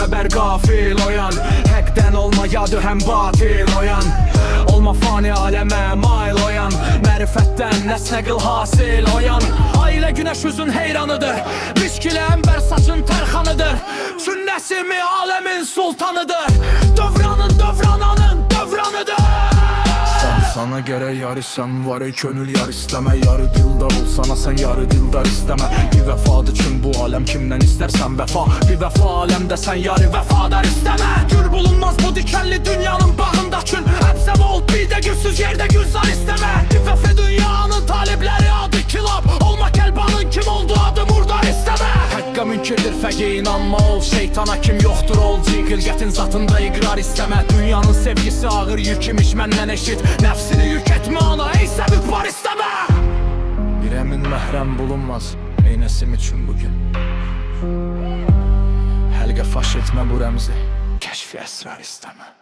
mötəbər qafil oyan. Həqdən olmayadı həm batil oyan. Olma fani aləmə mail oyan. Mərifətdən nəsnə qıl hasil oyan. Ailə günəş üzün heyranıdır, miskilə əmbər saçın tərxanıdır. Sünnəsimi aləmin sultanıdır, dövranın dövrananın dövranıdır. Sana görə yarısan var könül yar istəmə. Yarı dildar olsana sən yarı dildar istəmə. Bir vəfadır üçün bu aləm kimdən istərsən vəfa. Bir vəfa aləmdə sən yarı vəfadar istəmə. Gül bulunmaz bu dikəlli dünyanın bağında kül. Həbsəm ol bir də gülsüz yerdə gülzar istəmə. İffəfi dünyanın talibləri adı kilab. Olma kəlbanın kim oldu adı murdar istəmə. Həqqə münkirdir fəqə inanma ol. Şeytana kim yoxdur ol xilqətin zatında iqrar istəmə. Dünyanın sevgisi ağır yük imiş məndən eşit. Nəfsini yük etmə ana ey səbib var istəmə. Bir əmin məhrəm bulunmaz eynəsim üçün bugün. Həlqə faş etmə bu rəmzi, kəşfi əsrar istəmə.